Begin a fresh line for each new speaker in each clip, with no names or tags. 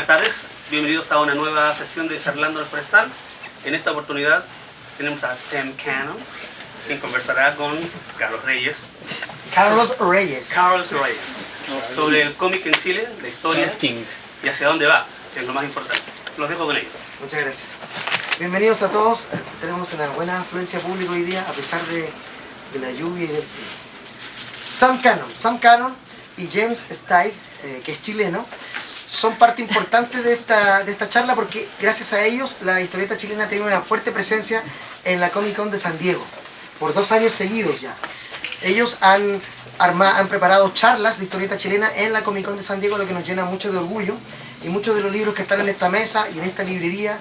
Buenas tardes, bienvenidos a una nueva sesión de Charlando al Forestal. En esta oportunidad tenemos a Sam Cannon, quien conversará con Carlos Reyes.
Carlos Reyes.
Sobre el cómic en Chile, la historia y hacia dónde va, que es lo más importante. Los dejo con ellos.
Muchas gracias. Bienvenidos a todos. Tenemos una buena afluencia pública hoy día, a pesar de la lluvia y del frío. Sam Cannon y James Steig, que es chileno, son parte importante de esta charla porque gracias a ellos la historieta chilena ha tenido una fuerte presencia en la Comic Con de San Diego, por 2 años seguidos ya. Ellos han preparado charlas de historieta chilena en la Comic Con de San Diego, lo que nos llena mucho de orgullo, y muchos de los libros que están en esta mesa y en esta librería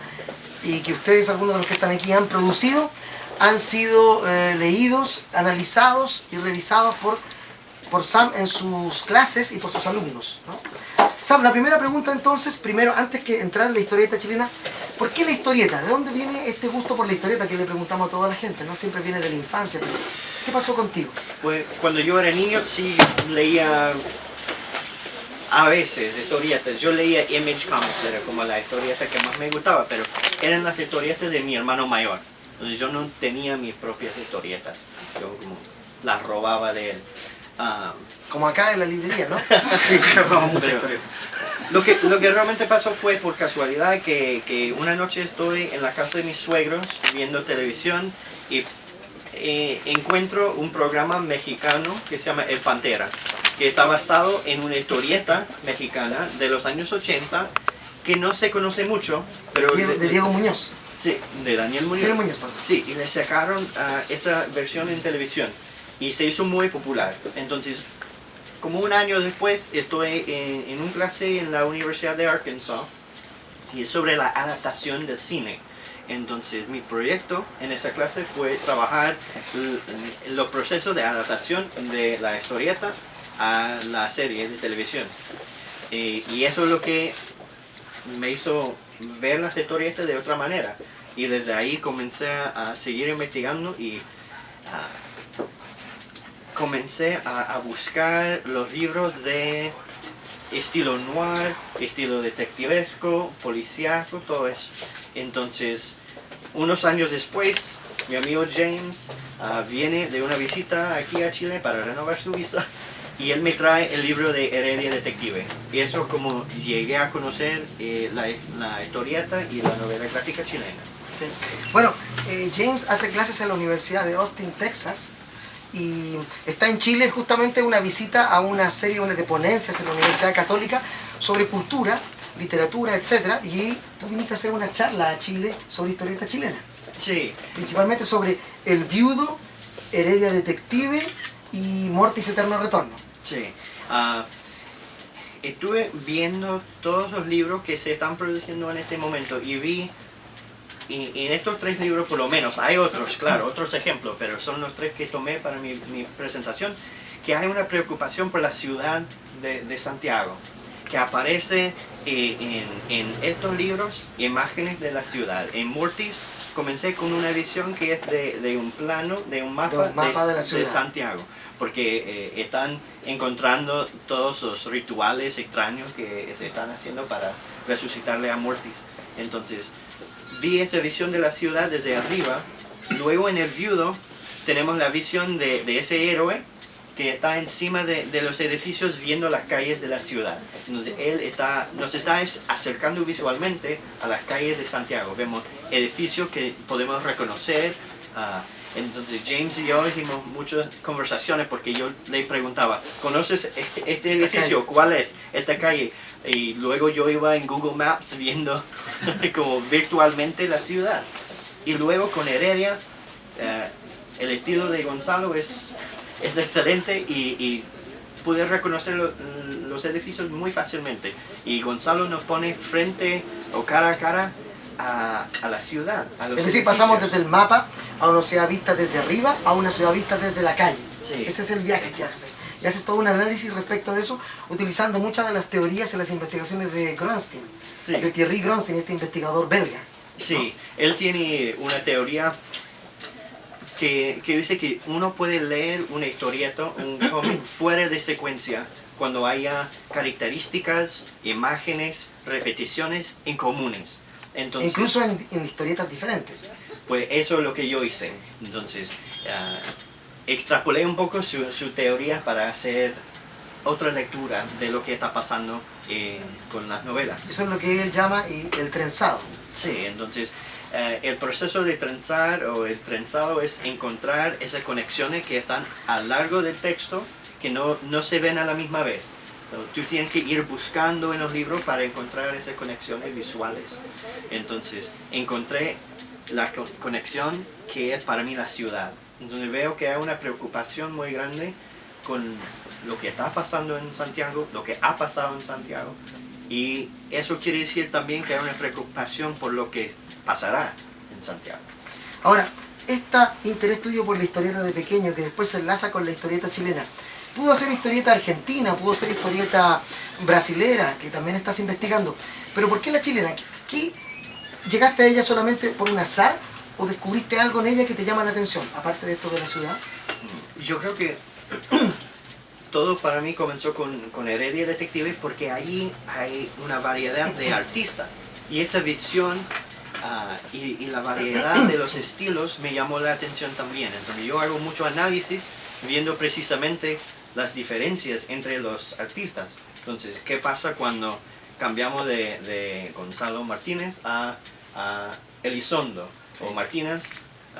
y que ustedes, algunos de los que están aquí, han producido, han sido leídos, analizados y revisados por Sam en sus clases y por sus alumnos, ¿no? Sam, la primera pregunta entonces, primero, antes que entrar en la historieta chilena, ¿por qué la historieta? ¿De dónde viene este gusto por la historieta que le preguntamos a toda la gente? ¿No? Siempre viene de la infancia, pero ¿qué pasó contigo?
Pues cuando yo era niño sí leía a veces historietas. Yo leía Image Comics, era como la historieta que más me gustaba, pero eran las historietas de mi hermano mayor. Entonces yo no tenía mis propias historietas, yo como las robaba de él.
Como acá en la librería, ¿no?
Sí, robamos muchas historietas.
Lo que realmente pasó fue por casualidad que una noche estoy en la casa de mis suegros viendo televisión y encuentro un programa mexicano que se llama El Pantera, que está basado en una historieta mexicana de los años 80 que no se conoce mucho, pero
de Diego Muñoz.
Sí, de Daniel Muñoz.
Daniel Muñoz, perdón.
Sí, y le sacaron esa versión en televisión y se hizo muy popular. Entonces, como un año después, estoy en una clase en la Universidad de Arkansas y es sobre la adaptación del cine. Entonces, mi proyecto en esa clase fue trabajar los procesos de adaptación de la historieta a la serie de televisión. Y eso es lo que me hizo ver las historietas de otra manera. Y desde ahí comencé a seguir investigando y comencé a buscar los libros de estilo noir, estilo detectivesco, policíaco, todo eso. Entonces, unos años después, mi amigo James viene de una visita aquí a Chile para renovar su visa y él me trae el libro de Heredia Detective. Y eso es como llegué a conocer la historieta y la novela gráfica chilena.
Sí. Bueno, James hace clases en la Universidad de Austin, Texas, y está en Chile justamente una visita a una serie de ponencias en la Universidad Católica sobre cultura, literatura, etc. Y tú viniste a hacer una charla a Chile sobre historieta chilena.
Sí.
Principalmente sobre El Viudo, Heredia Detective y Mortis Eterno Retorno.
Sí. Estuve viendo todos los libros que se están produciendo en este momento y vi, y en estos 3 libros por lo menos, hay otros, claro, otros ejemplos, pero son los 3 que tomé para mi presentación, que hay una preocupación por la ciudad de Santiago, que aparece en estos libros imágenes de la ciudad. En Mortis comencé con una visión que es de un plano, de un mapa de Santiago, porque están encontrando todos los rituales extraños que se están haciendo para resucitarle a Mortis. Entonces, vi esa visión de la ciudad desde arriba. Luego en El Viudo tenemos la visión de ese héroe que está encima de los edificios viendo las calles de la ciudad. Entonces él nos está acercando visualmente a las calles de Santiago. Vemos edificios que podemos reconocer. Entonces James y yo hicimos muchas conversaciones porque yo le preguntaba, ¿conoces este edificio? ¿Cuál es esta calle? Y luego yo iba en Google Maps viendo como virtualmente la ciudad. Y luego con Heredia, el estilo de Gonzalo es excelente y pude reconocer los edificios muy fácilmente. Y Gonzalo nos pone frente o cara a cara a la ciudad.
Es decir, pasamos desde el mapa a una ciudad vista desde arriba a una ciudad vista desde la calle.
Sí.
Ese es el viaje que haces. Y haces todo un análisis respecto de eso, utilizando muchas de las teorías y las investigaciones de Gronstein,
Sí.
de Thierry Gronstein, este investigador belga.
Sí, él tiene una teoría que dice que uno puede leer una historieta, un cómic, fuera de secuencia cuando haya características, imágenes, repeticiones en comunes. Entonces,
Incluso en historietas diferentes.
pues eso es lo que yo hice. Entonces, extrapolé un poco su teoría para hacer otra lectura de lo que está pasando con las novelas.
Eso es lo que él llama el trenzado.
Sí, entonces el proceso de trenzar o el trenzado es encontrar esas conexiones que están a lo largo del texto que no se ven a la misma vez. Tú tienes que ir buscando en los libros para encontrar esas conexiones visuales. Entonces encontré la conexión que es para mí la ciudad. Entonces veo que hay una preocupación muy grande con lo que está pasando en Santiago, lo que ha pasado en Santiago. Y eso quiere decir también que hay una preocupación por lo que pasará en Santiago.
Ahora, este interés tuyo por la historieta de pequeño, que después se enlaza con la historieta chilena, pudo ser historieta argentina, pudo ser historieta brasilera, que también estás investigando, pero ¿por qué la chilena? ¿Qué llegaste a ella solamente por un azar o descubriste algo en ella que te llama la atención, aparte de esto de la ciudad?
Yo creo que todo para mí comenzó con Heredia Detective porque ahí hay una variedad de artistas y esa visión y la variedad de los estilos me llamó la atención también. Entonces yo hago mucho análisis viendo precisamente las diferencias entre los artistas. Entonces, ¿qué pasa cuando cambiamos de Gonzalo Martínez a Elizondo? Sí. O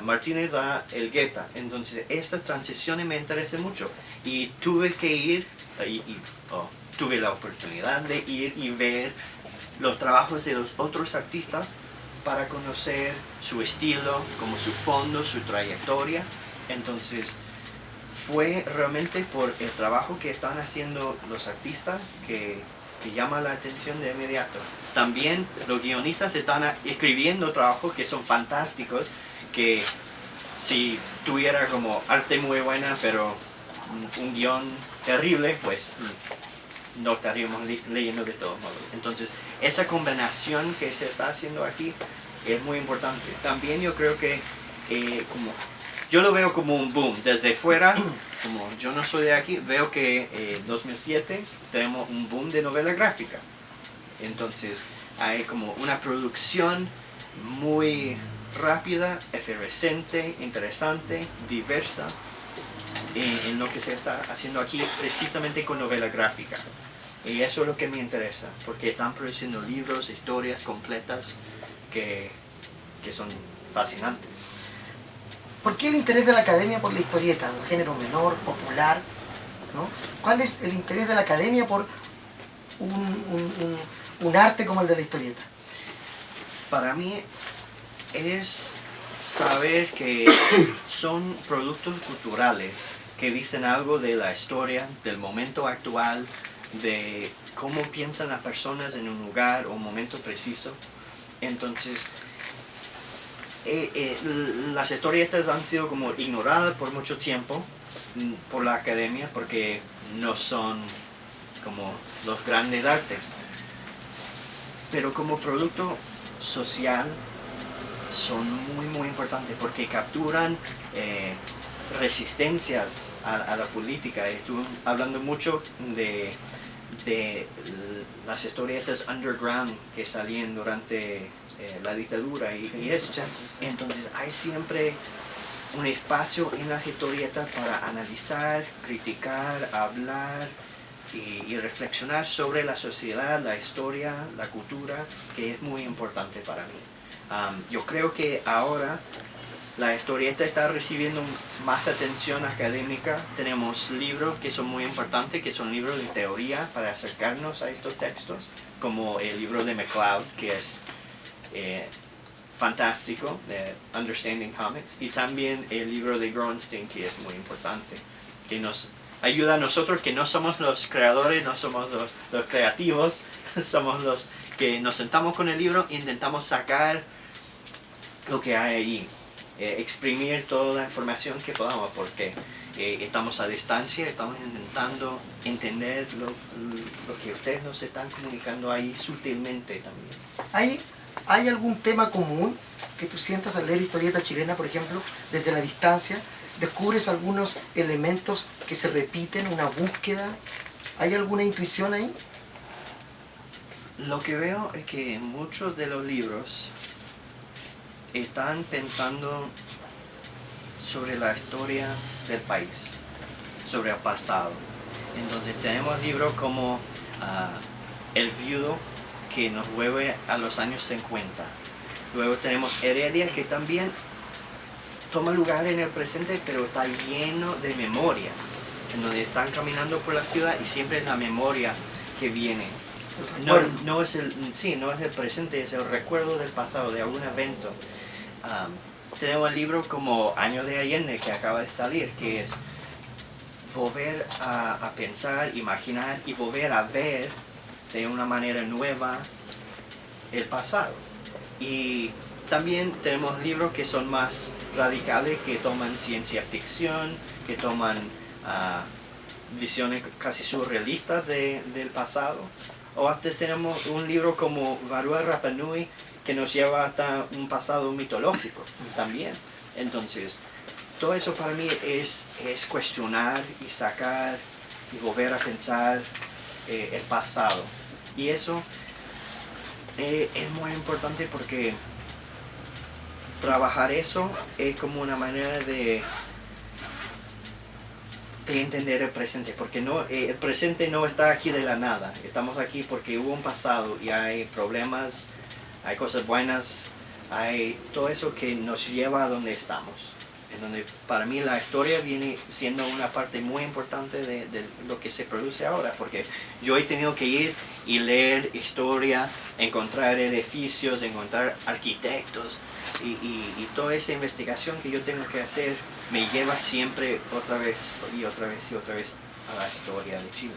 Martínez a Elgueta. Entonces, estas transiciones me interesan mucho. Y tuve que ir, tuve la oportunidad de ir y ver los trabajos de los otros artistas para conocer su estilo, como su fondo, su trayectoria. Entonces, fue realmente por el trabajo que están haciendo los artistas que llama la atención de inmediato. También los guionistas están escribiendo trabajos que son fantásticos, que si tuviera como arte muy buena, pero un guión terrible, pues no estaríamos leyendo de todos modos. Entonces, esa combinación que se está haciendo aquí es muy importante. También yo creo que yo lo veo como un boom. Desde fuera, como yo no soy de aquí, veo que en 2007 tenemos un boom de novela gráfica. Entonces hay como una producción muy rápida, efervescente, interesante, diversa en lo que se está haciendo aquí precisamente con novela gráfica. Y eso es lo que me interesa, porque están produciendo libros, historias completas que son fascinantes.
¿Por qué el interés de la academia por la historieta? Un género menor, popular, ¿no? ¿Cuál es el interés de la academia por un arte como el de la historieta?
Para mí es saber que son productos culturales que dicen algo de la historia, del momento actual, de cómo piensan las personas en un lugar o un momento preciso. Entonces, las historietas han sido como ignoradas por mucho tiempo por la academia porque no son como los grandes artes. Pero como producto social son muy importantes porque capturan resistencias a la política. Estuve hablando mucho de las historietas underground que salían durante la dictadura y eso. Entonces hay siempre un espacio en las historietas para analizar, criticar, hablar y reflexionar sobre la sociedad, la historia, la cultura, que es muy importante para mí. Yo creo que ahora la historieta está recibiendo más atención académica. Tenemos libros que son muy importantes, que son libros de teoría para acercarnos a estos textos, como el libro de McCloud, que es fantástico, de Understanding Comics, y también el libro de Gronstein, que es muy importante, que nos ayuda a nosotros que no somos los creadores, no somos los creativos, somos los que nos sentamos con el libro e intentamos sacar lo que hay ahí, exprimir toda la información que podamos, porque estamos a distancia, estamos intentando entender lo que ustedes nos están comunicando ahí sutilmente también.
¿Hay algún tema común que tú sientas al leer historieta chilena, por ejemplo, desde la distancia? ¿Descubres algunos elementos que se repiten, una búsqueda? ¿Hay alguna intuición ahí?
Lo que veo es que muchos de los libros están pensando sobre la historia del país, sobre el pasado. Entonces tenemos libros como El Viudo, que nos vuelve a los años 50. Luego tenemos Heredia, que también toma lugar en el presente, pero está lleno de memorias, en donde están caminando por la ciudad y siempre es la memoria que viene. No es el presente, es el recuerdo del pasado, de algún evento. Tenemos libros como Años de Allende, que acaba de salir, que es volver a pensar, imaginar y volver a ver de una manera nueva el pasado. Y también tenemos libros que son más radicales, que toman ciencia ficción, que toman visiones casi surrealistas del pasado. O hasta tenemos un libro como Varua Rapa Nui, que nos lleva hasta un pasado mitológico también. Entonces, todo eso para mí es cuestionar y sacar y volver a pensar el pasado. Y eso es muy importante porque trabajar eso es como una manera de entender el presente, porque el presente no está aquí de la nada. Estamos aquí porque hubo un pasado y hay problemas, hay cosas buenas, hay todo eso que nos lleva a donde estamos. En donde para mí la historia viene siendo una parte muy importante de lo que se produce ahora, porque yo he tenido que ir y leer historia, encontrar edificios, encontrar arquitectos, y toda esa investigación que yo tengo que hacer me lleva siempre otra vez y otra vez y otra vez a la historia de Chile.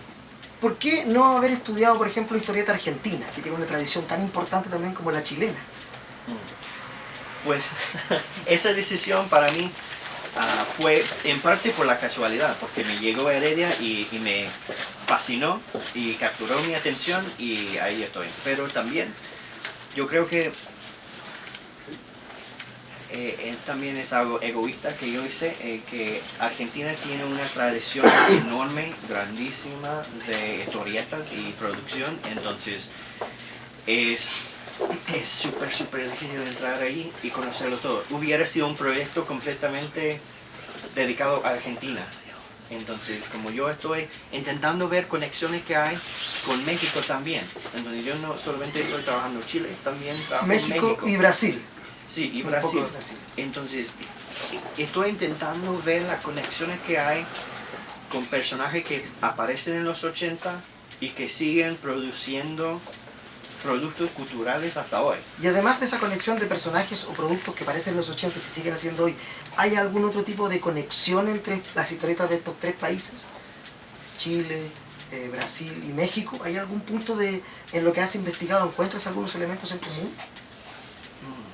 ¿Por qué no haber estudiado, por ejemplo, historieta argentina, que tiene una tradición tan importante también como la chilena?
Pues esa decisión para mí fue en parte por la casualidad, porque me llegó Heredia y me fascinó y capturó mi atención y ahí estoy. Pero también yo creo que también es algo egoísta que yo hice, que Argentina tiene una tradición enorme, grandísima de historietas y producción, entonces es súper difícil entrar ahí y conocerlo todo. Hubiera sido un proyecto completamente dedicado a Argentina. Entonces, como yo estoy intentando ver conexiones que hay con México también, entonces yo no solamente estoy trabajando en Chile, también trabajo en México
y Brasil.
Sí, y
Un
Brasil.
poco de Brasil.
Entonces, estoy intentando ver las conexiones que hay con personajes que aparecen en los 80 y que siguen produciendo productos culturales hasta hoy.
Y además de esa conexión de personajes o productos que aparecen en los 80 y se siguen haciendo hoy, ¿hay algún otro tipo de conexión entre las historietas de estos tres países? Chile, Brasil y México. ¿Hay algún punto en lo que has investigado, encuentras algunos elementos en común?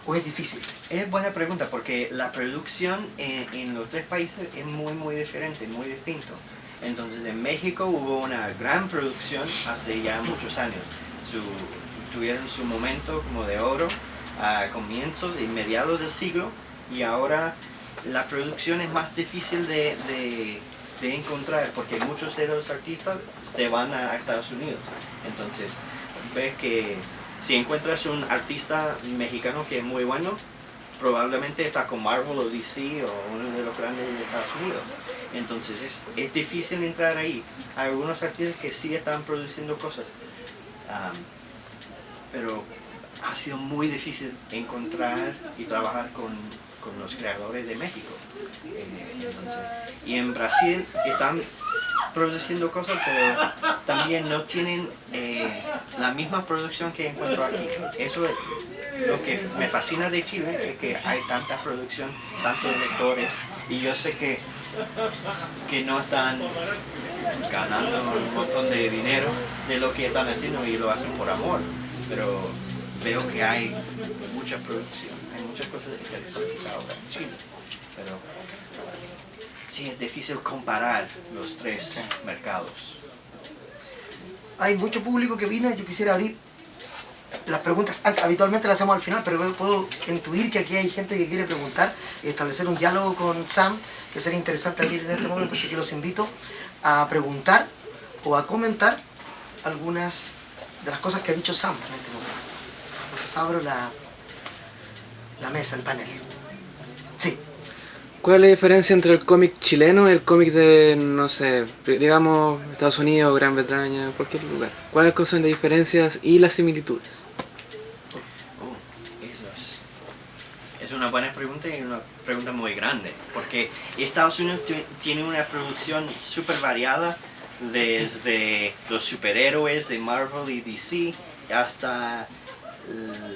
¿O es difícil?
Es buena pregunta, porque la producción en los tres países es muy diferente, muy distinto. Entonces en México hubo una gran producción hace ya muchos años. Tuvieron su momento como de oro a comienzos y mediados del siglo, y ahora la producción es más difícil de encontrar, porque muchos de los artistas se van a Estados Unidos. Entonces ves que si encuentras un artista mexicano que es muy bueno, probablemente está con Marvel o DC o uno de los grandes de Estados Unidos. Entonces es difícil entrar ahí. Hay algunos artistas que sí están produciendo cosas, pero ha sido muy difícil encontrar y trabajar con los creadores de México. Entonces, y en Brasil están produciendo cosas, pero también no tienen la misma producción que encuentro aquí. Eso es lo que me fascina de Chile, es que hay tanta producción, tantos lectores, y yo sé que no están ganando un montón de dinero de lo que están haciendo y lo hacen por amor, pero veo que hay mucha producción, hay muchas cosas interesantes ahora en Chile, pero sí es difícil comparar los tres mercados.
Hay mucho público que vino y yo quisiera abrir las preguntas. Habitualmente las hacemos al final, pero puedo intuir que aquí hay gente que quiere preguntar y establecer un diálogo con Sam, que sería interesante abrir en este momento, así que los invito a preguntar o a comentar algunas de las cosas que ha dicho Sam en este momento. Entonces abro la mesa, el panel. Sí.
¿Cuál es la diferencia entre el cómic chileno y el cómic de, no sé, digamos, Estados Unidos, Gran Bretaña, cualquier lugar? ¿Cuáles son las diferencias y las similitudes?
Es una buena pregunta y una pregunta muy grande, porque Estados Unidos tiene una producción súper variada, desde los superhéroes de Marvel y DC hasta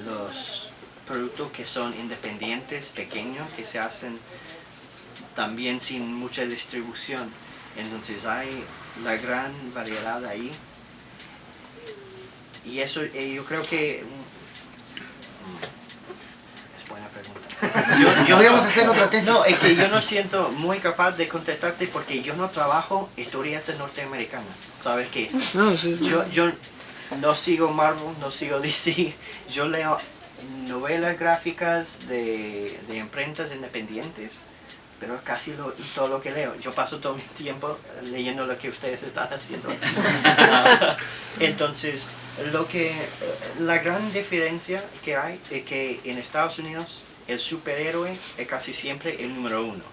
los productos que son independientes, pequeños, que se hacen también sin mucha distribución. Entonces hay la gran variedad ahí, y eso yo creo que es buena pregunta.
Podríamos hacer otra tesis.
No, es que yo no siento muy capaz de contestarte porque yo no trabajo historietas norteamericanas. ¿Sabes qué?
No, sí.
Yo no sigo Marvel, no sigo DC. Yo leo novelas gráficas de imprentas independientes, pero es casi todo lo que leo. Yo paso todo mi tiempo leyendo lo que ustedes están haciendo. Entonces, la gran diferencia que hay es que en Estados Unidos el superhéroe es casi siempre el número uno,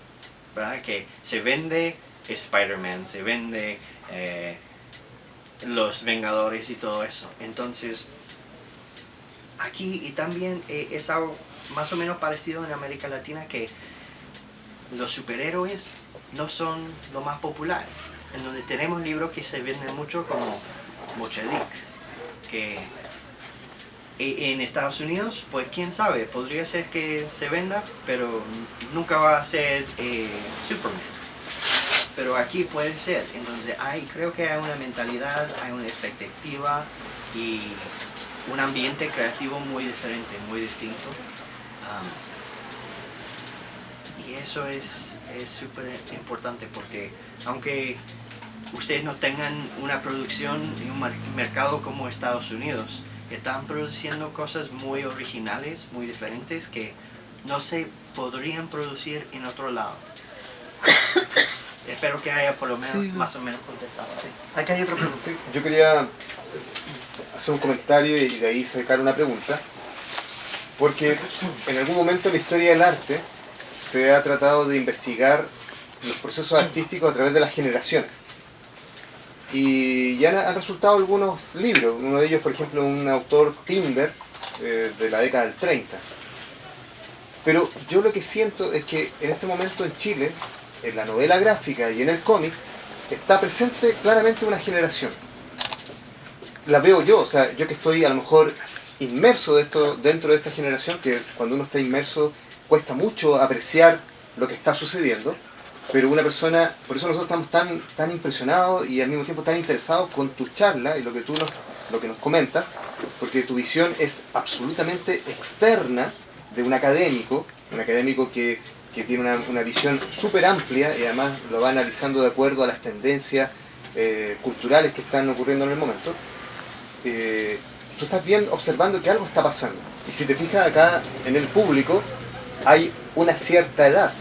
¿verdad? Que se vende Spider-Man, se vende los Vengadores y todo eso. Entonces, aquí y también es algo más o menos parecido en América Latina, que los superhéroes no son lo más popular. En donde tenemos libros que se venden mucho como Mochedic, que en Estados Unidos, pues quién sabe, podría ser que se venda, pero nunca va a ser Superman. Pero aquí puede ser. Entonces creo que hay una mentalidad, hay una expectativa y un ambiente creativo muy diferente, muy distinto. Y eso es súper importante, porque aunque ustedes no tengan una producción y un mercado como Estados Unidos, están produciendo cosas muy originales, muy diferentes, que no se podrían producir en otro lado. Espero que haya por lo menos más o menos contestado.
Sí. Acá hay otra pregunta.
Sí, yo quería hacer un comentario y de ahí sacar una pregunta, porque en algún momento en la historia del arte se ha tratado de investigar los procesos artísticos a través de las generaciones. Y ya han resultado algunos libros, uno de ellos, por ejemplo, un autor Timber, de la década del 30. Pero yo lo que siento es que en este momento en Chile, en la novela gráfica y en el cómic, está presente claramente una generación. La veo yo, o sea, yo que estoy a lo mejor inmerso dentro de esta generación, que cuando uno está inmerso cuesta mucho apreciar lo que está sucediendo, pero una persona, por eso nosotros estamos tan impresionados y al mismo tiempo tan interesados con tu charla y lo que nos comentas, porque tu visión es absolutamente externa de un académico que tiene una visión súper amplia y además lo va analizando de acuerdo a las tendencias culturales que están ocurriendo en el momento. Tú estás bien observando que algo está pasando. Y si te fijas acá en el público, hay una cierta edad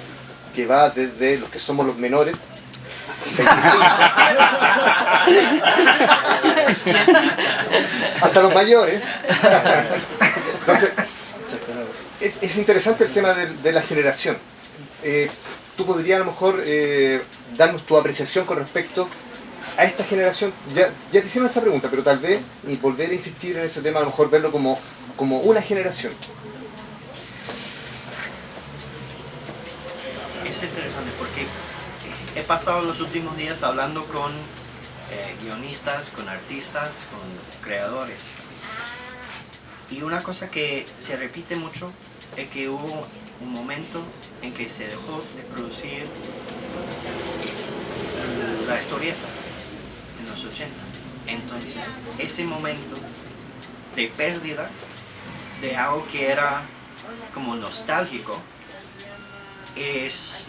que va desde los que somos los menores, 25, hasta los mayores. Entonces, es interesante el tema de la generación. Tú podrías a lo mejor darnos tu apreciación con respecto a esta generación. Ya te hicieron esa pregunta, pero tal vez, y volver a insistir en ese tema, a lo mejor verlo como una generación.
Es interesante porque he pasado los últimos días hablando con guionistas, con artistas, con creadores. Y una cosa que se repite mucho es que hubo un momento en que se dejó de producir la historieta en los 80. Entonces, ese momento de pérdida de algo que era como nostálgico es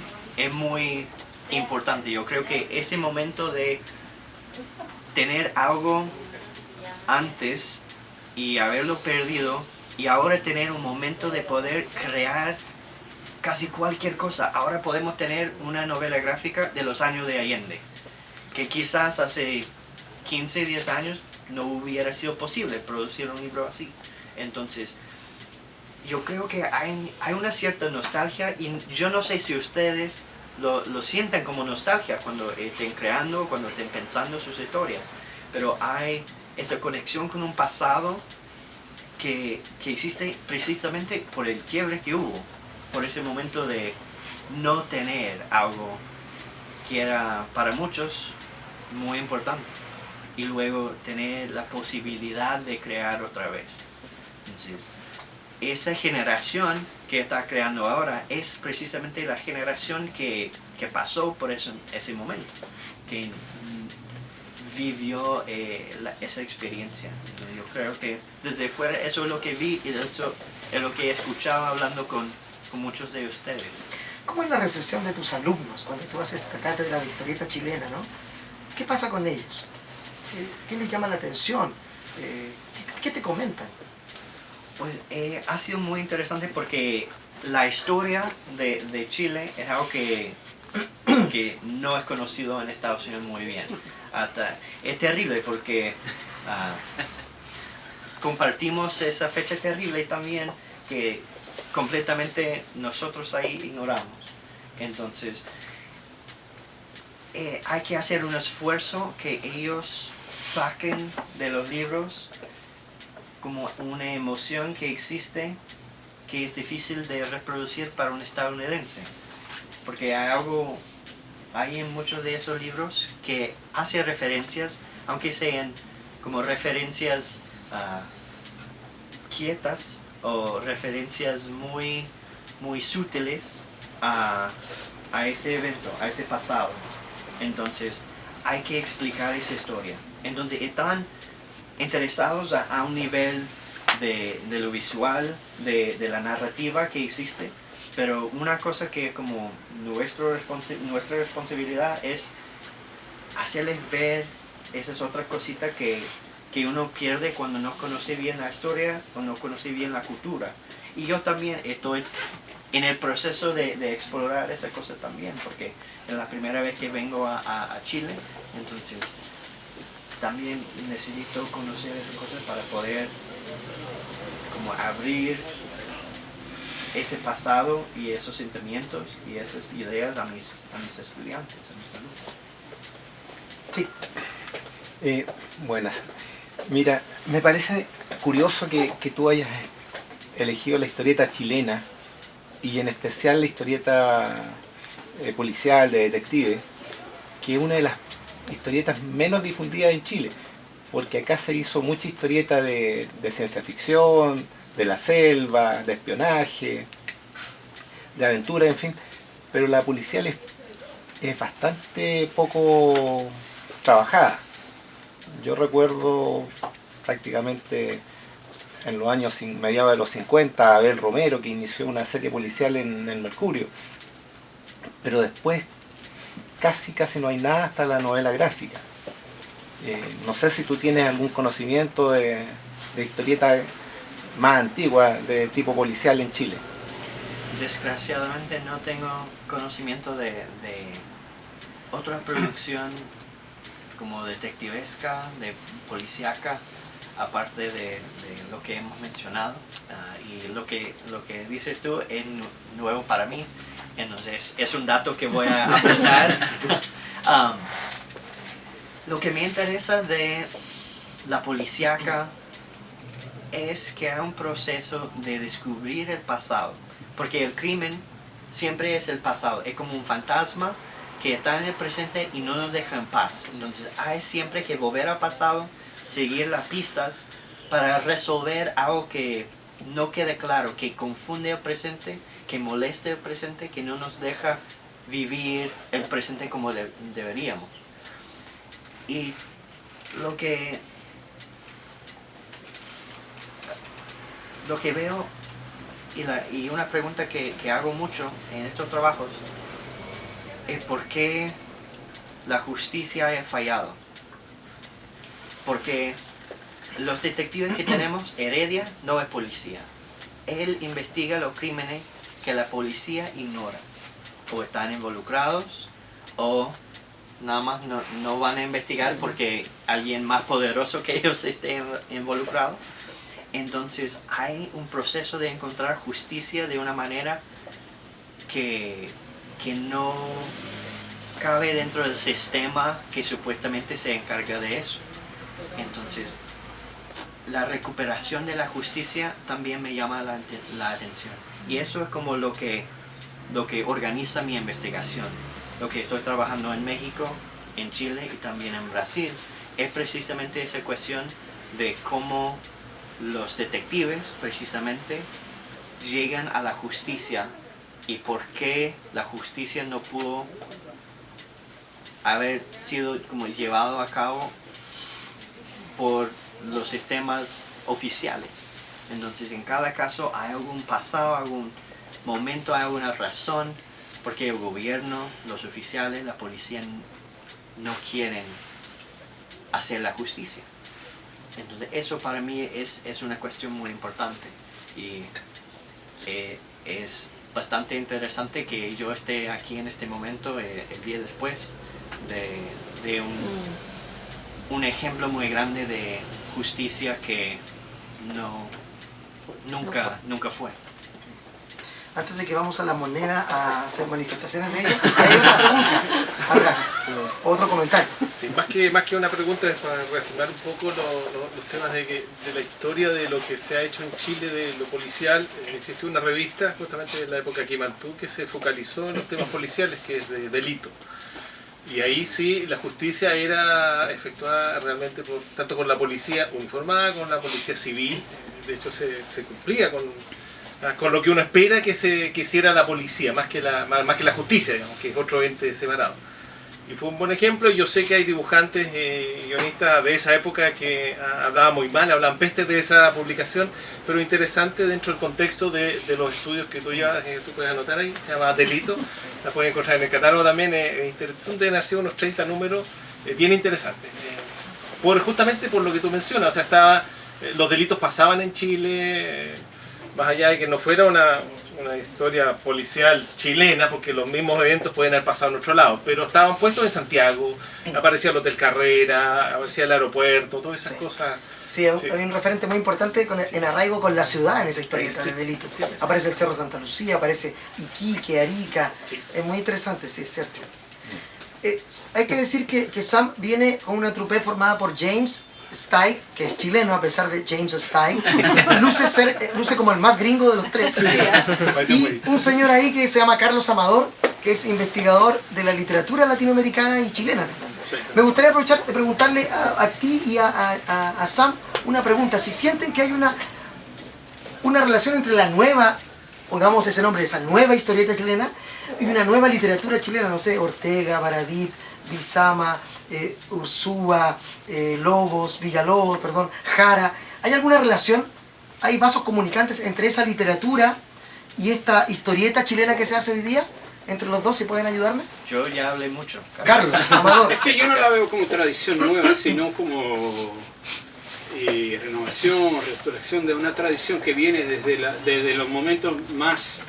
muy importante. Yo creo que ese momento de tener algo antes y haberlo perdido, y ahora tener un momento de poder crear casi cualquier cosa. Ahora podemos tener una novela gráfica de los años de Allende, que quizás hace 15, 10 años no hubiera sido posible producir un libro así. Entonces, yo creo que hay una cierta nostalgia y yo no sé si ustedes lo sienten como nostalgia cuando estén creando, cuando estén pensando sus historias, pero hay esa conexión con un pasado que existe precisamente por el quiebre que hubo, por ese momento de no tener algo que era para muchos muy importante y luego tener la posibilidad de crear otra vez. Entonces, esa generación que está creando ahora es precisamente la generación que pasó por ese momento, que vivió esa experiencia. Yo creo que desde fuera eso es lo que vi y eso es lo que he escuchado hablando con muchos de ustedes.
¿Cómo es la recepción de tus alumnos cuando tú haces esta cátedra de historieta chilena, ¿no? ¿Qué pasa con ellos? ¿Qué les llama la atención? ¿Qué te comentan?
Pues ha sido muy interesante porque la historia de Chile es algo que no es conocido en Estados Unidos muy bien. Es terrible porque compartimos esa fecha terrible también que completamente nosotros ahí ignoramos. Entonces, hay que hacer un esfuerzo que ellos saquen de los libros como una emoción que existe, que es difícil de reproducir para un estadounidense. Porque hay en muchos de esos libros que hace referencias, aunque sean como referencias quietas o referencias muy, muy sutiles a ese evento, a ese pasado. Entonces, hay que explicar esa historia. Entonces, están interesados a un nivel de lo visual, de la narrativa que existe, pero una cosa que como nuestra responsabilidad es hacerles ver esas otras cositas que uno pierde cuando no conoce bien la historia o no conoce bien la cultura. Y yo también estoy en el proceso de explorar esa cosa también, porque es la primera vez que vengo a Chile, entonces también necesito conocer esas cosas para poder como abrir ese pasado y esos sentimientos y esas ideas a mis estudiantes, a mis alumnos.
Sí.
Buenas. Mira, me parece curioso que tú hayas elegido la historieta chilena y en especial la historieta policial, de detective, que es una de las historietas menos difundidas en Chile, porque acá se hizo mucha historieta de ciencia ficción, de la selva, de espionaje, de aventura, en fin, pero la policial es bastante poco trabajada. Yo recuerdo prácticamente en los años mediados de los 50 a Abel Romero, que inició una serie policial en el Mercurio, pero después casi no hay nada hasta la novela gráfica. No sé si tú tienes algún conocimiento de historieta más antigua de tipo policial en Chile.
Desgraciadamente no tengo conocimiento de otra producción como detectivesca, de policíaca, aparte de lo que hemos mencionado. Y lo que dices tú es nuevo para mí, entonces es un dato que voy a apuntar. Lo que me interesa de la policíaca es que hay un proceso de descubrir el pasado, porque el crimen siempre es el pasado, es como un fantasma que está en el presente y no nos deja en paz. Entonces hay siempre que volver al pasado, seguir las pistas para resolver algo que no quede claro, que confunde el presente, que moleste el presente, que no nos deja vivir el presente como deberíamos. Y lo que veo y una pregunta que hago mucho en estos trabajos es por qué la justicia ha fallado. Porque los detectives que tenemos, Heredia no es policía. Él investiga los crímenes que la policía ignora. O están involucrados o nada más no van a investigar porque alguien más poderoso que ellos esté involucrado. Entonces hay un proceso de encontrar justicia de una manera que no cabe dentro del sistema que supuestamente se encarga de eso. Entonces, la recuperación de la justicia también me llama la atención. Y eso es como lo que organiza mi investigación. Lo que estoy trabajando en México, en Chile y también en Brasil es precisamente esa cuestión de cómo los detectives precisamente llegan a la justicia y por qué la justicia no pudo haber sido como llevado a cabo por los sistemas oficiales. Entonces en cada caso hay algún pasado, algún momento, hay alguna razón porque el gobierno, los oficiales, la policía no quieren hacer la justicia. Entonces eso para mí es una cuestión muy importante y es bastante interesante que yo esté aquí en este momento el día después de un ejemplo muy grande de justicia que nunca fue.
Antes de que vamos a la moneda a hacer manifestaciones de ellos, hay otra pregunta atrás, otro comentario.
Sí, más que una pregunta es para reafirmar un poco los temas de la historia de lo que se ha hecho en Chile de lo policial. Existió una revista justamente de la época Quimantú que se focalizó en los temas policiales, que es de delito. Y ahí sí la justicia era efectuada realmente tanto con la policía uniformada, con la policía civil. De hecho se cumplía con lo que uno espera que se hiciera la policía, más que la justicia, digamos, que es otro ente separado. Y fue un buen ejemplo. Yo sé que hay dibujantes y guionistas de esa época que hablaban muy mal, hablaban pestes de esa publicación, pero interesante dentro del contexto de los estudios que tú llevas, tú puedes anotar ahí, se llama Delito, la puedes encontrar en el catálogo también. Son de nacido unos 30 números, bien interesantes, justamente por lo que tú mencionas. O sea, los delitos pasaban en Chile, más allá de que no fuera una historia policial chilena, porque los mismos eventos pueden haber pasado en otro lado, pero estaban puestos en Santiago, aparecía el Hotel Carrera, aparecía el aeropuerto, todas esas cosas.
Sí, hay un referente muy importante en arraigo con la ciudad en esa historieta de delito. Aparece el Cerro Santa Lucía, aparece Iquique, Arica, es muy interesante, sí, es cierto. Hay que decir que Sam viene con una trupe formada por James Steig, que es chileno a pesar de James Steig, luce como el más gringo de los tres, y un señor ahí que se llama Carlos Amador, que es investigador de la literatura latinoamericana y chilena también. Me gustaría aprovechar de preguntarle a ti y a Sam una pregunta: si sienten que hay una relación entre la nueva, pongamos ese nombre, esa nueva historieta chilena y una nueva literatura chilena, no sé, Ortega, Baradit, Bizama, Ursúa, Lobos, Villalobos, perdón, Jara. ¿Hay alguna relación? ¿Hay vasos comunicantes entre esa literatura y esta historieta chilena que se hace hoy día? Entre los dos, ¿si pueden ayudarme?
Yo ya hablé mucho.
Carlos, Amador.
Es que yo no la veo como tradición nueva, sino como renovación o resurrección de una tradición que viene desde los momentos más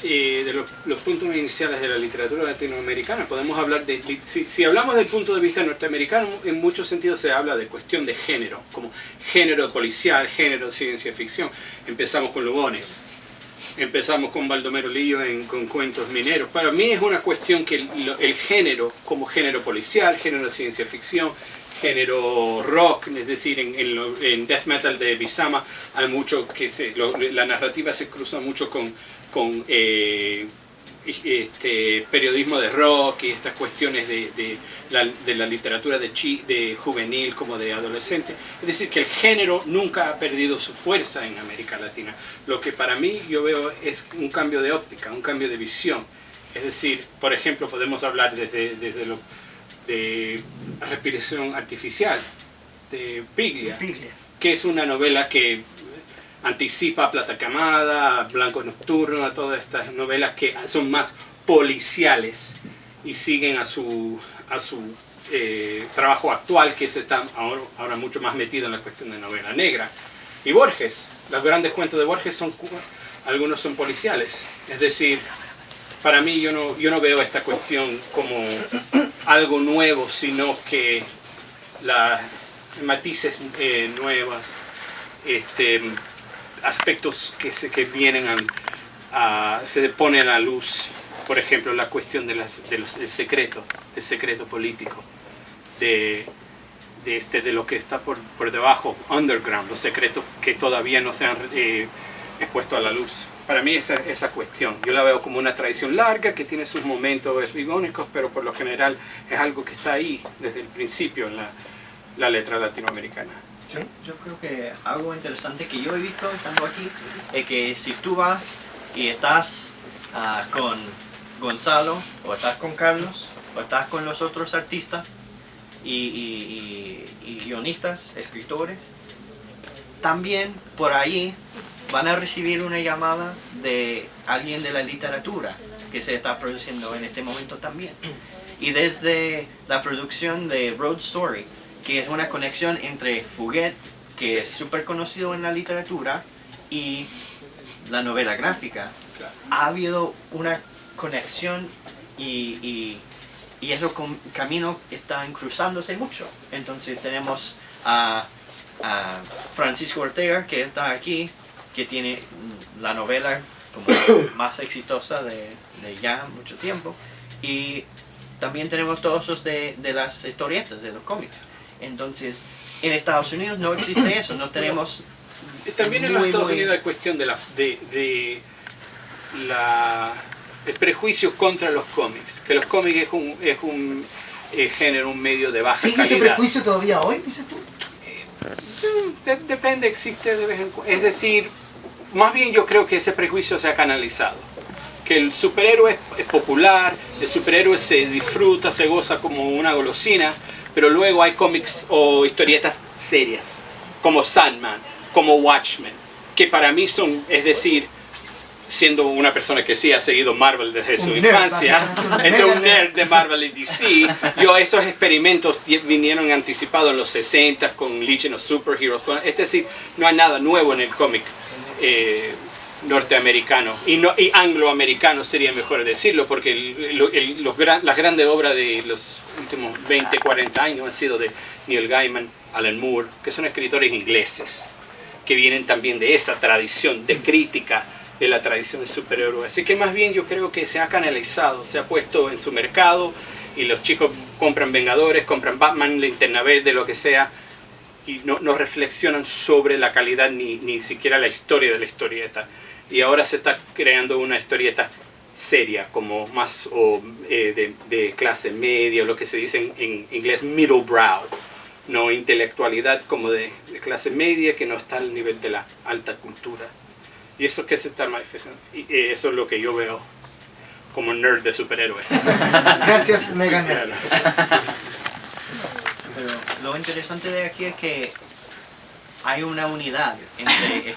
de los puntos iniciales de la literatura latinoamericana. Podemos hablar si hablamos del punto de vista norteamericano, en muchos sentidos se habla de cuestión de género, como género policial, género de ciencia ficción. Empezamos con Lugones, empezamos con Baldomero Lillo con Cuentos Mineros. Para mí es una cuestión que el género, como género policial, género de ciencia ficción, género rock, es decir, en death metal de Bizama hay mucho que la narrativa se cruza mucho con periodismo de rock y estas cuestiones de la literatura de juvenil como de adolescente. Es decir, que el género nunca ha perdido su fuerza en América Latina. Lo que para mí yo veo es un cambio de óptica, un cambio de visión. Es decir, por ejemplo, podemos hablar de Respiración Artificial de Piglia, que es una novela que anticipa Plata Quemada, Blanco Nocturno, a todas estas novelas que son más policiales y siguen a su trabajo actual, que se está ahora mucho más metido en la cuestión de novela negra. Y Borges, los grandes cuentos de Borges algunos son policiales. Es decir, para mí yo no veo esta cuestión como algo nuevo, sino que las matices nuevas, aspectos que vienen se ponen a la luz. Por ejemplo, la cuestión del secreto político, de lo que está por debajo, underground, los secretos que todavía no se han expuesto a la luz. Para mí esa cuestión, yo la veo como una tradición larga que tiene sus momentos epigónicos, pero por lo general es algo que está ahí desde el principio en la letra latinoamericana.
¿Sí?
Yo creo que algo interesante que yo he visto estando aquí es que si tú vas y estás con Gonzalo, o estás con Carlos, o estás con los otros artistas y guionistas, escritores, también por ahí van a recibir una llamada de alguien de la literatura que se está produciendo en este momento también. Y desde la producción de Road Story, que es una conexión entre Fuguet, que es súper conocido en la literatura, y la novela gráfica, ha habido una conexión y esos caminos están cruzándose mucho. Entonces tenemos a Francisco Ortega, que está aquí, que tiene la novela como más exitosa de ya mucho tiempo, y también tenemos todos los de las historietas, de los cómics. Entonces, en Estados Unidos no existe eso, no tenemos...
También en los Estados Unidos hay cuestión el prejuicio contra los cómics, que los cómics es un género, un medio de baja
¿Sigue
calidad.
ese prejuicio todavía hoy, dices tú?
Depende, existe de vez en cuando. Es decir, más bien yo creo que ese prejuicio se ha canalizado. Que el superhéroe es popular, el superhéroe se disfruta, se goza como una golosina, pero luego hay cómics o historietas serias, como Sandman, como Watchmen, que para mí son, es decir, siendo una persona que sí ha seguido Marvel desde su infancia, es un nerd de Marvel y DC, esos experimentos vinieron anticipados en los 60 con Legion of Superheroes, es decir, no hay nada nuevo en el cómic norteamericano y angloamericano sería mejor decirlo, porque las grandes obras de los últimos 20, 40 años han sido de Neil Gaiman, Alan Moore, que son escritores ingleses, que vienen también de esa tradición de crítica de la tradición de superhéroes. Así que más bien yo creo que se ha canalizado, se ha puesto en su mercado y los chicos compran Vengadores, compran Batman, Linterna Verde, lo que sea, y no reflexionan sobre la calidad ni siquiera la historia de la historieta. Y ahora se está creando una historieta seria, como más de clase media, o lo que se dice en inglés middle brow, no intelectualidad como de clase media que no está al nivel de la alta cultura. Y eso que se está manifestando. Y eso es lo que yo veo como nerd de superhéroes.
Gracias, Mega Nerd.
Pero lo interesante de aquí es que hay una unidad entre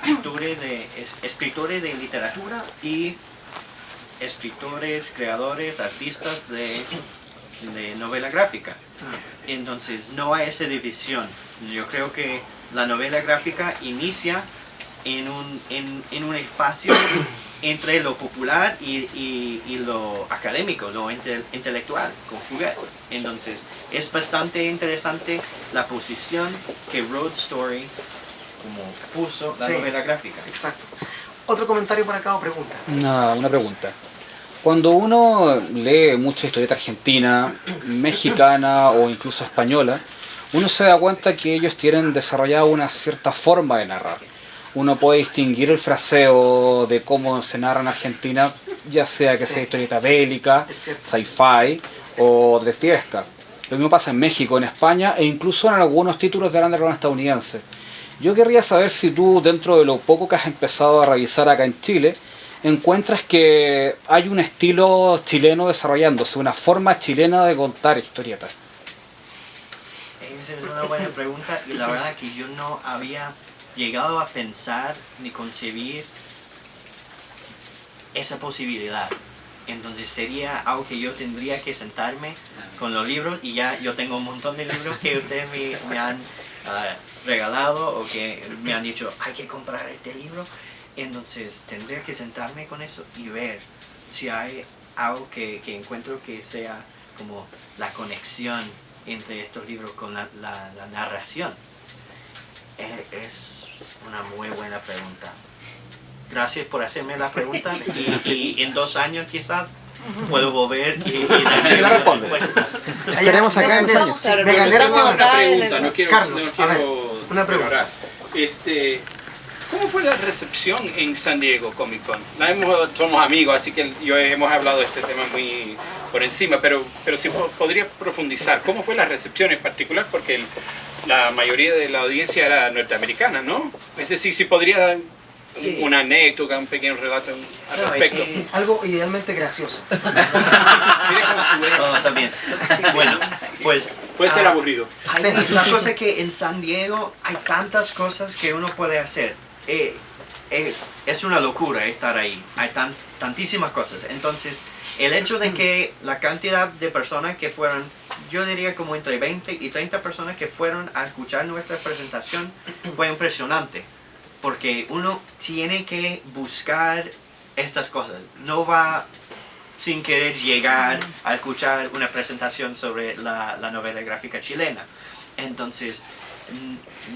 escritores de literatura y escritores, creadores, artistas de novela gráfica. Entonces no hay esa división. Yo creo que la novela gráfica inicia en un espacio entre lo popular y lo académico, lo intelectual, con Fuguet. Entonces es bastante interesante la posición que Road Story como puso la novela gráfica.
Exacto. ¿Otro comentario por acá o pregunta?
Una pregunta. Cuando uno lee mucha historieta argentina, mexicana o incluso española, uno se da cuenta que ellos tienen desarrollado una cierta forma de narrar. Uno puede distinguir el fraseo de cómo se narra en Argentina, ya sea que sea historieta bélica, sci-fi o detectivesca. Lo mismo pasa en México, en España e incluso en algunos títulos de underground estadounidense. Yo querría saber si tú, dentro de lo poco que has empezado a revisar acá en Chile, encuentras que hay un estilo chileno desarrollándose, una forma chilena de contar historietas.
Esa es una buena pregunta y la verdad que yo no había llegado a pensar ni concebir esa posibilidad. Entonces sería algo que yo tendría que sentarme con los libros, y ya yo tengo un montón de libros que ustedes me han regalado o que me han dicho hay que comprar este libro. Entonces tendría que sentarme con eso y ver si hay algo que encuentro que sea como la conexión entre estos libros con la narración? Es una muy buena pregunta. Gracias por hacerme la pregunta y en 2 años quizás puedo volver y darle
la responde.
Estaremos acá en 2 años.
Me gané la
Una
pregunta.
pregunta, no quiero,
Carlos,
no
a ver,
quiero
una pregunta.
ignorar. ¿Cómo fue la recepción en San Diego Comic Con? Somos amigos, así que hemos hablado de este tema muy por encima, pero si podría profundizar, ¿cómo fue la recepción en particular? Porque la mayoría de la audiencia era norteamericana, ¿no? Es decir, si podría dar una anécdota, un pequeño relato al respecto.
Algo idealmente gracioso.
También. Bueno, pues...
Puede ser aburrido.
La cosa es que en San Diego hay tantas cosas que uno puede hacer. Es una locura estar ahí. Hay tantísimas cosas. Entonces, el hecho de que la cantidad de personas que fueron, yo diría como entre 20 y 30 personas que fueron a escuchar nuestra presentación, fue impresionante. Porque uno tiene que buscar estas cosas. No va sin querer llegar a escuchar una presentación sobre la novela gráfica chilena. Entonces,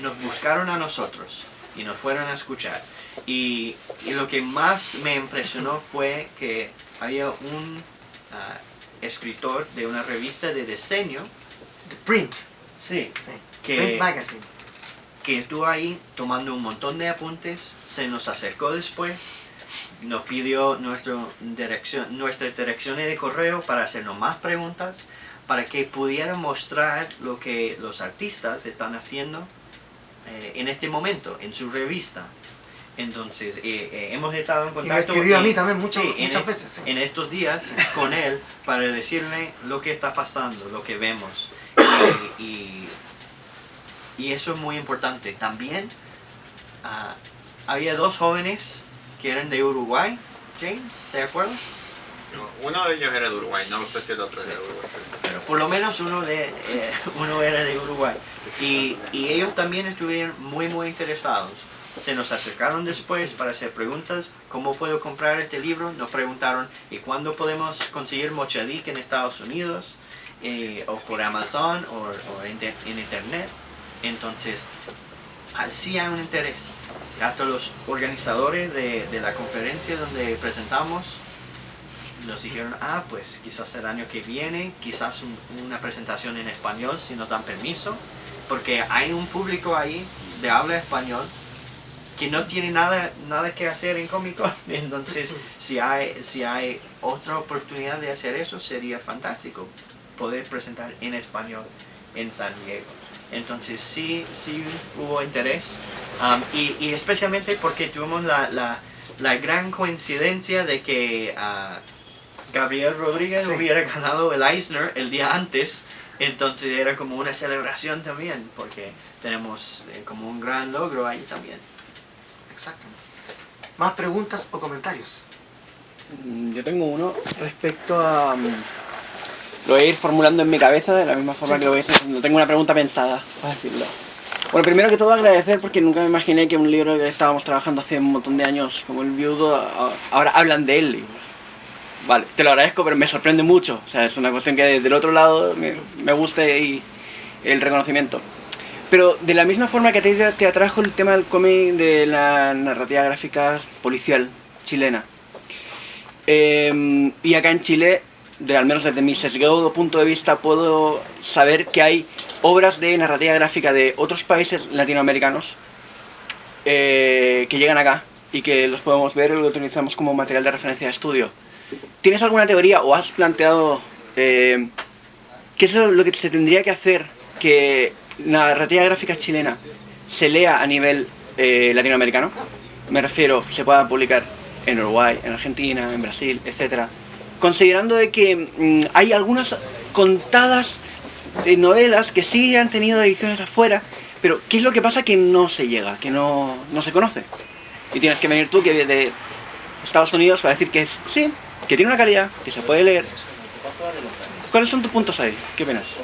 nos buscaron a nosotros y nos fueron a escuchar. Y lo que más me impresionó fue que había un escritor de una revista de diseño.
The Print.
Sí.
Sí. Print Magazine.
Que estuvo ahí tomando un montón de apuntes, se nos acercó después, nos pidió nuestras direcciones de correo para hacernos más preguntas, para que pudiera mostrar lo que los artistas están haciendo en este momento, en su revista. Entonces, hemos estado en contacto.
Y me escribió a mí también muchas veces.
En estos días con él para decirle lo que está pasando, lo que vemos. Y eso es muy importante. También había 2 jóvenes que eran de Uruguay. James, ¿te acuerdas?
No, uno de ellos era de Uruguay, no sé si el otro era de Uruguay.
Pero por lo menos uno era de Uruguay. Y ellos también estuvieron muy interesados. Se nos acercaron después para hacer preguntas. ¿Cómo puedo comprar este libro? Nos preguntaron, ¿y cuándo podemos conseguir Mochadic en Estados Unidos? O por Amazon o en internet. Entonces, así hay un interés. Hasta los organizadores de la conferencia donde presentamos nos dijeron, pues quizás el año que viene, quizás una presentación en español si nos dan permiso, porque hay un público ahí de habla español que no tiene nada que hacer en Comic Con. Entonces, si hay otra oportunidad de hacer eso, sería fantástico poder presentar en español en San Diego. Entonces sí hubo interés, y especialmente porque tuvimos la gran coincidencia de que Gabriel Rodríguez hubiera ganado el Eisner el día antes. Entonces era como una celebración también, porque tenemos como un gran logro ahí también.
Exacto. ¿Más preguntas o comentarios?
Yo tengo uno respecto a... Lo voy a ir formulando en mi cabeza de la misma forma que lo voy a hacer. No tengo una pregunta pensada, para decirlo. Bueno, primero que todo agradecer, porque nunca me imaginé que un libro que estábamos trabajando hace un montón de años, como El Viudo, ahora hablan de él. Vale, te lo agradezco, pero me sorprende mucho. O sea, es una cuestión que desde el otro lado me gusta y el reconocimiento. Pero de la misma forma que a ti te atrajo el tema del cómic de la narrativa gráfica policial chilena. Y acá en Chile, al menos desde mi sesgado punto de vista, puedo saber que hay obras de narrativa gráfica de otros países latinoamericanos que llegan acá y que los podemos ver y lo utilizamos como material de referencia de estudio. ¿Tienes alguna teoría o has planteado qué es lo que se tendría que hacer que la narrativa gráfica chilena se lea a nivel latinoamericano? Me refiero, se pueda publicar en Uruguay, en Argentina, en Brasil, etcétera. Considerando de que hay algunas contadas novelas que sí han tenido ediciones afuera, pero ¿qué es lo que pasa? Que no se llega, que no se conoce. Y tienes que venir tú, que desde Estados Unidos, para decir que sí, que tiene una calidad, que se puede leer. ¿Cuáles son tus puntos ahí? ¿Qué opinas?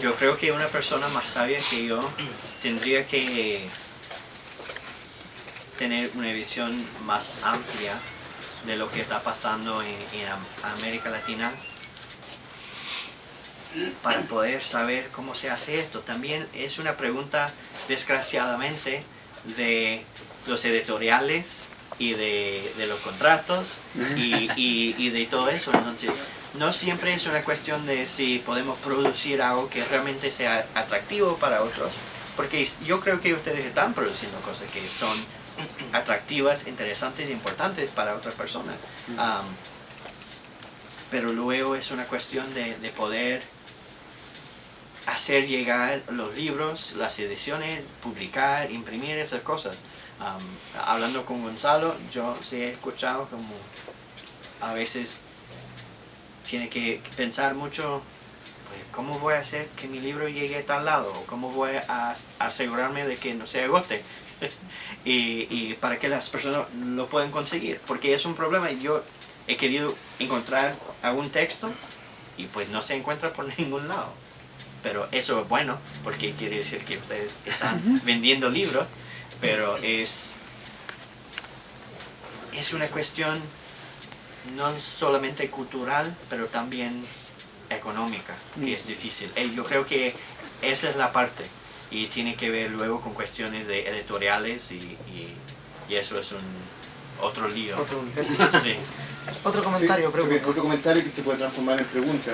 Yo creo que una persona más sabia que yo tendría que tener una visión más amplia de lo que está pasando en América Latina para poder saber cómo se hace esto. También es una pregunta, desgraciadamente, de los editoriales y de los contratos y de todo eso. Entonces, no siempre es una cuestión de si podemos producir algo que realmente sea atractivo para otros, porque yo creo que ustedes están produciendo cosas que son atractivas, interesantes e importantes para otras personas. Pero luego es una cuestión de poder hacer llegar los libros, las ediciones, publicar, imprimir esas cosas. Hablando con Gonzalo, yo sí he escuchado como a veces tiene que pensar mucho, pues, ¿cómo voy a hacer que mi libro llegue a tal lado? ¿O cómo voy a asegurarme de que no se agote? y para que las personas lo puedan conseguir, porque es un problema. Yo he querido encontrar algún texto y pues no se encuentra por ningún lado, pero eso es bueno porque quiere decir que ustedes están vendiendo libros, pero es una cuestión no solamente cultural, pero también económica, que es difícil. Yo creo que esa es la parte, y tiene que ver luego con cuestiones de editoriales y eso es otro lío.
Otro universo.
Sí.
Otro comentario,
Sí,
pregunta.
otro comentario que se puede transformar en pregunta.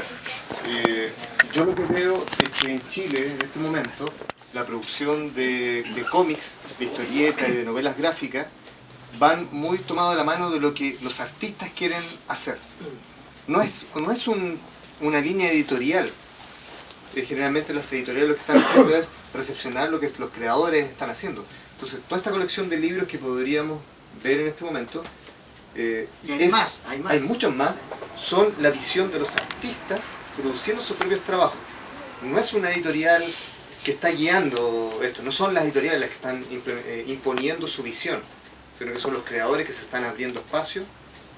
Yo lo que veo es que en Chile, en este momento, la producción de cómics, de historietas y de novelas gráficas van muy tomados de la mano de lo que los artistas quieren hacer. No es una línea editorial. Generalmente las editoriales lo que están haciendo es recepcionar lo que los creadores están haciendo. Entonces, toda esta colección de libros que podríamos ver en este momento,
Y hay más.
hay muchos más, son la visión de los artistas produciendo sus propios trabajos. No es una editorial que está guiando esto, no son las editoriales las que están imponiendo su visión, sino que son los creadores que se están abriendo espacio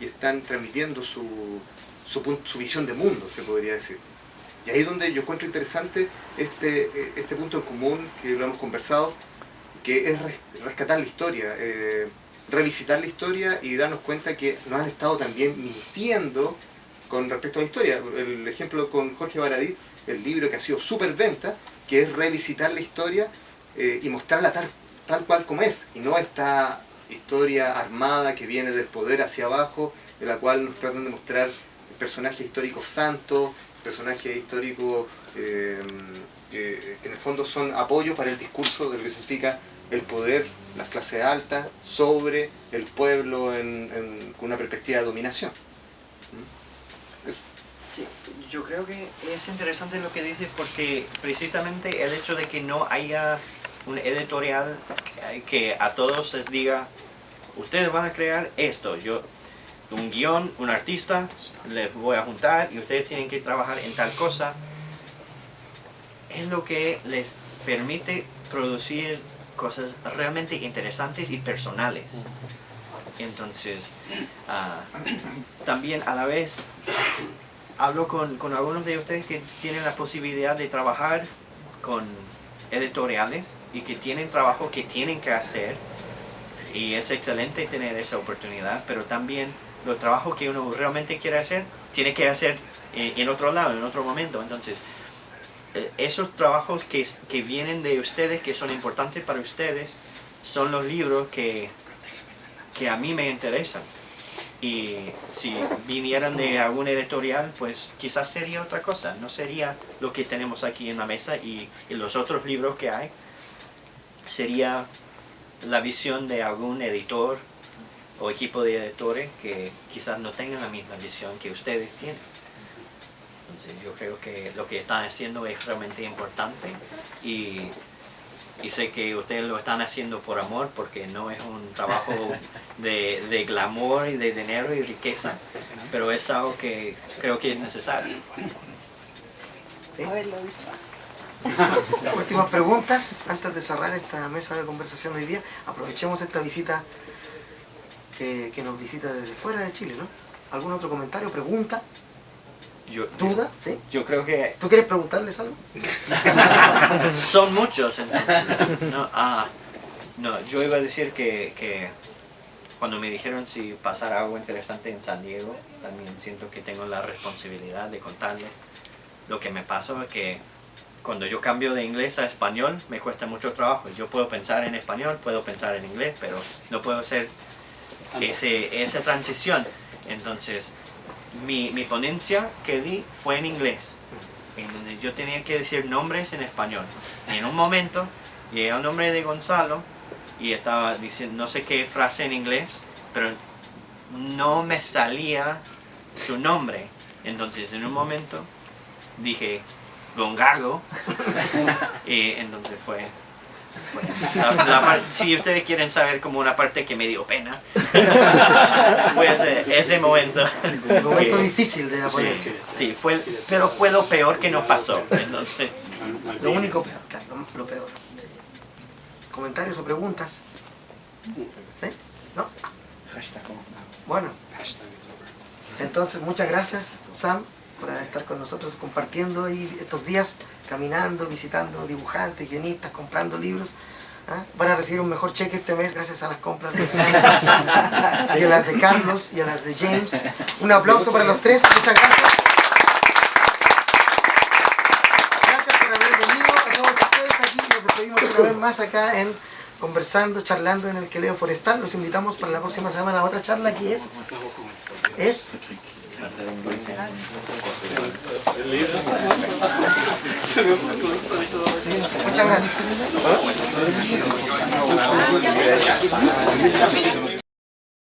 y están transmitiendo su visión de mundo, se podría decir. Y ahí es donde yo encuentro interesante este punto en común que lo hemos conversado, que es rescatar la historia, revisitar la historia y darnos cuenta que nos han estado también mintiendo con respecto a la historia. El ejemplo con Jorge Baradit, el libro que ha sido súper venta, que es revisitar la historia y mostrarla tal cual como es, y no esta historia armada que viene del poder hacia abajo, de la cual nos tratan de mostrar personajes históricos santos, personajes históricos que en el fondo son apoyo para el discurso de lo que significa el poder, las clases altas, sobre el pueblo con una perspectiva de dominación.
Sí, yo creo que es interesante lo que dices, porque precisamente el hecho de que no haya un editorial que a todos les diga, ustedes van a crear esto, un guión, un artista, les voy a juntar y ustedes tienen que trabajar en tal cosa, es lo que les permite producir cosas realmente interesantes y personales. Entonces, también a la vez hablo con algunos de ustedes que tienen la posibilidad de trabajar con editoriales y que tienen trabajo que tienen que hacer, y es excelente tener esa oportunidad, pero también los trabajos que uno realmente quiere hacer, tiene que hacer en otro lado, en otro momento. Entonces, esos trabajos que vienen de ustedes, que son importantes para ustedes, son los libros que a mí me interesan. Y si vinieran de algún editorial, pues quizás sería otra cosa, no sería lo que tenemos aquí en la mesa, y los otros libros que hay, sería la visión de algún editor o equipo de editores que quizás no tengan la misma visión que ustedes tienen. Entonces yo creo que lo que están haciendo es realmente importante, y sé que ustedes lo están haciendo por amor, porque no es un trabajo de glamour y de dinero y riqueza, pero es algo que creo que es necesario.
¿Sí? Últimas preguntas antes de cerrar esta mesa de conversación hoy día. Aprovechemos esta visita que nos visita desde fuera de Chile, ¿no? ¿Algún otro comentario, pregunta, duda? ¿Sí?
Yo creo que
¿Tú quieres preguntarles algo?
son muchos, entonces. No, yo iba a decir que cuando me dijeron si pasara algo interesante en San Diego, también siento que tengo la responsabilidad de contarles. Lo que me pasó es que cuando yo cambio de inglés a español me cuesta mucho trabajo. Yo puedo pensar en español, puedo pensar en inglés, pero no puedo hacer esa transición. Entonces, mi ponencia que di fue en inglés, en donde yo tenía que decir nombres en español. Y en un momento llegué al nombre de Gonzalo y estaba diciendo no sé qué frase en inglés, pero no me salía su nombre. Entonces, en un momento dije Gongago y entonces fue si ustedes quieren saber como una parte que me dio pena, pues ese momento.
El momento difícil de la ponencia.
Sí, pero fue lo peor que nos pasó. Entonces,
lo único peor, claro, lo peor. ¿Comentarios o preguntas? ¿Sí? ¿No? Bueno. Entonces, muchas gracias, Sam, por estar con nosotros compartiendo ahí estos días, caminando, visitando dibujantes, guionistas, comprando libros. ¿Ah? Van a recibir un mejor cheque este mes gracias a las compras de Sam y a las de Carlos y a las de James. Un aplauso para los tres, muchas gracias. Gracias por haber venido a todos ustedes aquí. Nos despedimos una vez más acá en Conversando, Charlando en el Queleo Forestal. Los invitamos para la próxima semana a otra charla que es muchas gracias.